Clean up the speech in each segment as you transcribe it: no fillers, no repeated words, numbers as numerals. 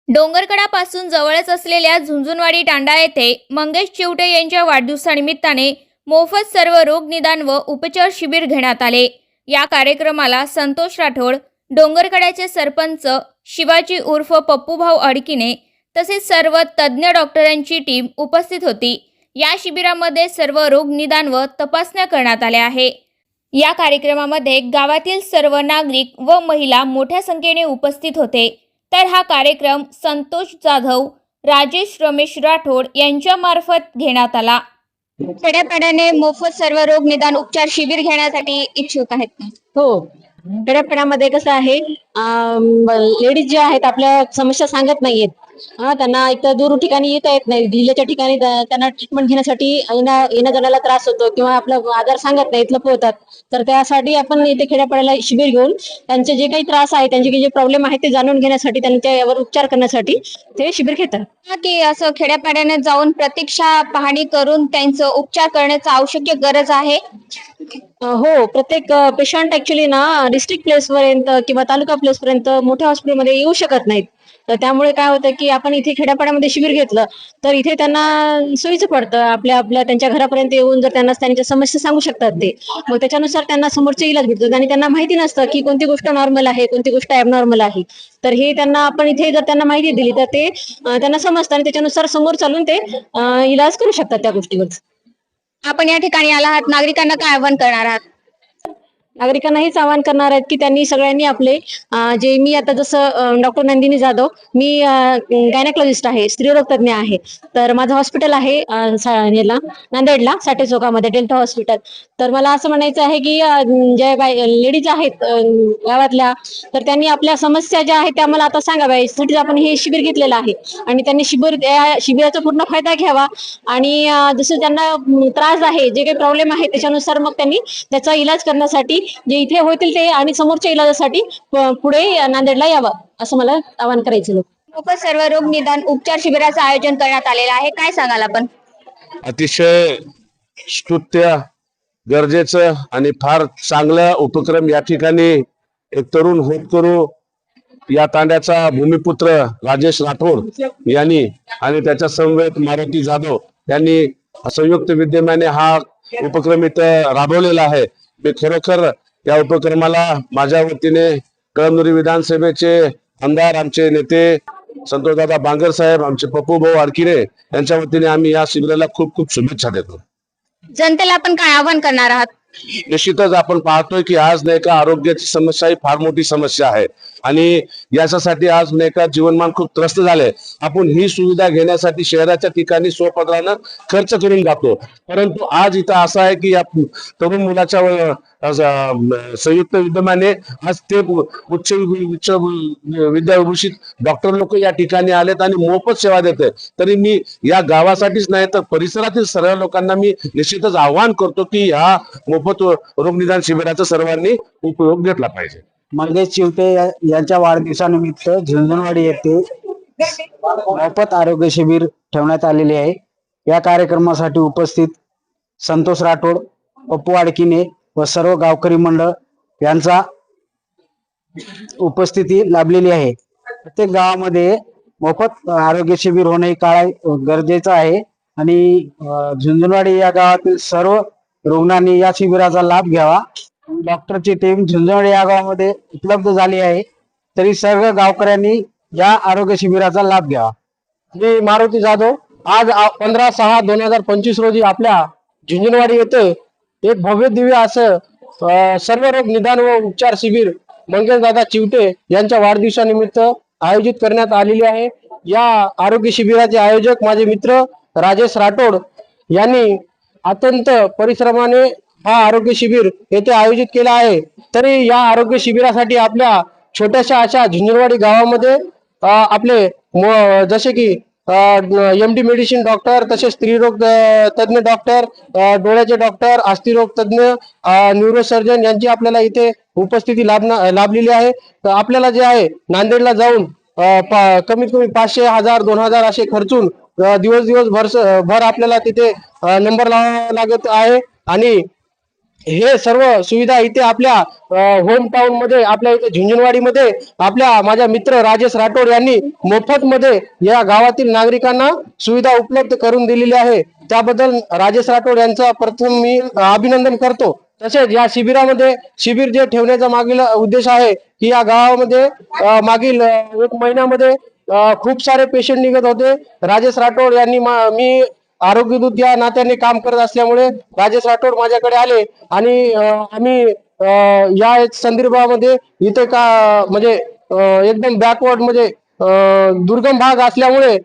डोंगरकडापासून जवळच असलेल्या झुंझुनवाडी तांडा येथे मंगेश चिवटे यांच्या वाढदिवसानिमित्ताने मोफत सर्व रोग निदान व उपचार शिबिर घेण्यात आले। या कार्यक्रमाला संतोष राठोड, डोंगरकड्याचे सरपंच शिवाजी उर्फ पप्पूभाऊ अडकिने तसेच सर्व तज्ञ डॉक्टरांची टीम उपस्थित होती। या शिबिरामध्ये सर्व रोग निदान व तपासण्या करण्यात आल्या आहे। या कार्यक्रमामध्ये गावातील सर्व नागरिक व महिला मोठ्या संख्येने उपस्थित होते। तर हा कार्यक्रम संतोष जाधव, राजेश रमेश राठोड यांच्या मार्फत घेण्यात आला। खेड्यापाड्याने मोफत सर्व रोग निदान उपचार शिबिर घेण्यासाठी इच्छुक आहेत का? हो, खेड्यापाड्यामध्ये कसं आहे, लेडीज जे आहेत आपल्या समस्या सांगत नाहीयेत। त्यांना एक तर दूर ठिकाणी येता येत नाही, जिल्ह्याच्या ठिकाणी त्यांना ट्रीटमेंट घेण्यासाठी येण्या जाण्याला त्रास होतो किंवा आपला आजार सांगत नाहीत, लपवतात। तर त्यासाठी आपण इथे खेड्यापाड्याला शिबिर घेऊन त्यांचे जे काही त्रास आहे, त्यांचे जे प्रॉब्लेम आहेत ते जाणून घेण्यासाठी, त्यांच्यावर उपचार करण्यासाठी ते शिबिर घेतात। की असं खेड्यापाड्याने जाऊन प्रतीक्षा पाहणी करून त्यांचं उपचार करण्याची आवश्यक गरज आहे। हो, प्रत्येक पेशंट ऍक्च्युली ना डिस्ट्रिक्ट प्लेस पर्यंत किंवा तालुका प्लेस पर्यंत मोठ्या हॉस्पिटलमध्ये येऊ शकत नाहीत। तर त्यामुळे काय होतं की आपण इथे खेड्यापाड्यामध्ये शिबिर घेतलं तर इथे त्यांना सोयीचं पडतं। आपल्या त्यांच्या घरापर्यंत येऊन जर त्यांना त्यांच्या समस्या सांगू शकतात ते, मग त्याच्यानुसार त्यांना समोरचे इलाज भेटतात। आणि त्यांना माहिती नसतं की कोणती गोष्ट नॉर्मल आहे, कोणती गोष्ट ॲबनॉर्मल आहे। तर हे त्यांना आपण इथे जर त्यांना माहिती दिली तर ते त्यांना समजतं आणि त्याच्यानुसार समोर चालून ते इलाज करू शकतात त्या गोष्टीवर। आपण या ठिकाणी आला आहात, नागरिकांना काय आवाहन करणार आहात? नागरिकांना हेच आवाहन करणार आहेत की त्यांनी सगळ्यांनी आपले जे मी आता जसं डॉक्टर नंदिनी जाधव, मी गायनेकोलॉजिस्ट आहे, स्त्रीरोग तज्ञ आहे। तर माझं हॉस्पिटल आहे नांदेडला साठे चौकामध्ये डेल्टा हॉस्पिटल। तर मला असं म्हणायचं आहे की ज्या लेडीज आहेत गावातल्या, तर त्यांनी आपल्या समस्या ज्या आहेत त्या मला आता सांगाव्या, यासाठी आपण हे शिबिर घेतलेलं आहे। आणि त्यांनी शिबिराचा पूर्ण फायदा घ्यावा आणि जसं त्यांना त्रास आहे, जे काही प्रॉब्लेम आहे त्याच्यानुसार मग त्यांनी त्याचा इलाज करण्यासाठी जे इथे होतील ते आणि समोरच्या इलाजासाठी पुढे नांदेडला यावं, असं मला आवाहन करायचं। मोफत सर्व रोग निदान उपचार शिबिराचं आयोजन करण्यात आलेलं आहे, काय सांगाल आपण? अतिशय स्तुत्य, गरजेचं आणि फार चांगला उपक्रम या ठिकाणी एक तरुण होतकरू या तांड्याचा भूमिपुत्र राजेश राठोड यांनी आणि त्याच्या समवेत मारुती जाधव यांनी संयुक्त विद्यमाने हा उपक्रम इथं राबवलेला आहे। मी खरोखर या उपक्रमाला माझ्या वतीने कळमनुरी विधानसभेचे आमदार, आमचे नेते संतोषदादा बांगर साहेब, आमचे पप्पूभाऊ अडकिने यांच्या वतीने आम्ही या शिबिराला खूप खूप शुभेच्छा देतो। जनतेला आपण काय आवाहन करणार आहात? निश्चितच आपण पाहतोय की आज नाही का आरोग्याची समस्या ही फार मोठी समस्या आहे आणि याच्यासाठी आज नाही का जीवनमान खूप त्रस्त झाले। आपण ही सुविधा घेण्यासाठी शहराच्या ठिकाणी स्वपत्रानं खर्च करून जातो, परंतु आज इथं असं आहे की या तरुण मुलाच्या संयुक्त विद्यमाने आज ते उच्च विद्याभूषित डॉक्टर लोक या ठिकाणी आलेत आणि मोफत सेवा देते। तरी मी या गावासाठीच नाही तर परिसरातील सर्व लोकांना मी निश्चितच आवाहन करतो की ह्या मोफत रोग निदान शिबिराचा सर्वांनी उपयोग घेतला पाहिजे। मंगेश चिवटे यांच्या वाढदिवसानिमित्त झुंझुनवाडी येथे मोफत आरोग्य शिबिर ठेवण्यात आलेले आहे। या कार्यक्रमासाठी उपस्थित संतोष राठोड, पप्पू अडकिने व सर्व गावकरी मंडळ यांचा उपस्थिती लाभलेली आहे। प्रत्येक गावामध्ये मोफत आरोग्य शिबिर होणे गरजेचं आहे आणि झुंझुनवाडी या गावातील सर्व रुग्णांनी या शिबिराचा लाभ घ्यावा। डॉक्टरची टीम झुंझुनवाडी या गावामध्ये उपलब्ध झाली आहे, तरी सर्व गावकऱ्यांनी या आरोग्य शिबिराचा लाभ घ्यावा। मी मारुती जाधव आज 15/6/2025 रोजी आपल्या झुंझुनवाडी येथे एक भव्य दिव्य असं सर्व रोग निदान व उपचार शिबिर मंगेश दादा चिवटे यांच्या वाढदिवसानिमित्त आयोजित करण्यात आलेले आहे। या आरोग्य शिबिराचे आयोजक माझे मित्र राजेश राठोड यांनी अत्यंत परिश्रमाने हा आरोग्य शिबिर येथे आयोजित केला आहे। तरी या आरोग्य शिबिरासाठी आपल्या छोट्याशा अशा झुंझुनवाडी गावामध्ये आपले जसे की MD मेडिसिन डॉक्टर, तसेच स्त्रीरोग तज्ञ डॉक्टर, डोळ्याचे डॉक्टर, अस्थिरोग तज्ञ, न्यूरोसर्जन यांची आपल्याला इथे उपस्थिती लाभलेली आहे। तर आपल्याला जे आहे नांदेडला जाऊन कमीत कमी 500, 1000, 2000 असे खर्चून दिवस भर आपल्याला तिथे नंबर लावावा लागत आहे आणि हे सर्व सुविधा इथे आपल्या होम टाउन मध्ये, आपल्या इथे झुंझुनवाडीमध्ये माझ्या मित्र राजेश राठोड यांनी मोफत मध्ये या गावातील नागरिकांना सुविधा उपलब्ध करून दिलेली आहे. त्याबद्दल राजेश राठोड यांचा प्रथम मी अभिनंदन करतो. तसेच या शिबिरामध्ये शिबिर जे ठेवण्याचा मागील उद्देश आहे की या गावामध्ये मागील 1 महिन्यामध्ये खूप सारे पेशंट निघत होते. राजेश राठोड यांनी मी आरोग्य दूत या नात्याने काम करत असल्यामुळे राजेश राठोड माझ्याकडे आले आणि आम्ही या संदर्भामध्ये इथे का म्हणजे एकदम बॅकवर्ड म्हणजे दुर्गम भाग असल्यामुळे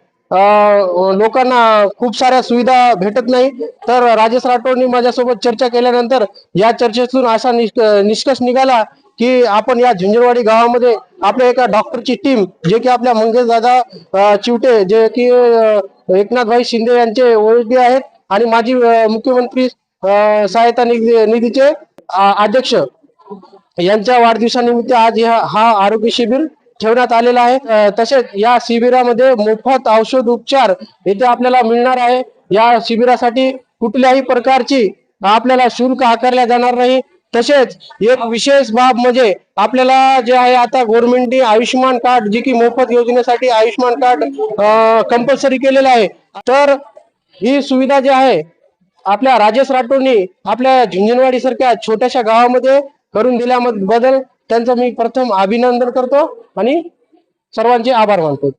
लोकांना खूप साऱ्या सुविधा भेटत नाही. तर राजेश राठोडनी माझ्यासोबत चर्चा केल्यानंतर या चर्चेतून असा निष्कर्ष निघाला की आपण या झुंझुनवाडी गावामध्ये आपल्या एका डॉक्टरची टीम, जे की आपल्या मंगेश दादा चिवटे, जे की एकनाथभाई शिंदे यांचे ओळखी आहेत आणि माजी मुख्यमंत्री सहायता निधीचे अध्यक्ष, यांच्या वाढदिवसानिमित्त आज हा आरोग्य शिबिर ठेवण्यात आलेला आहे. तसेच या शिबिरामध्ये मोफत औषध उपचार इथे आपल्याला मिळणार आहे. या शिबिरासाठी कुठल्याही प्रकारची आपल्याला शुल्क आकारल्या जाणार नाही. तसेच एक विशेष बाब म्हणजे आपल्याला जे आहे आता गव्हर्नमेंटने आयुष्यमान कार्ड, जे की मोफत योजनेसाठी आयुष्यमान कार्ड कंपल्सरी केलेलं आहे. तर ही सुविधा जी आहे आपल्या राजेश राठोडनी आपल्या झुंझुनवाडी सारख्या छोट्याशा गावामध्ये करून दिल्याबद्दल त्यांचं मी प्रथम अभिनंदन करतो आणि सर्वांचे आभार मानतो.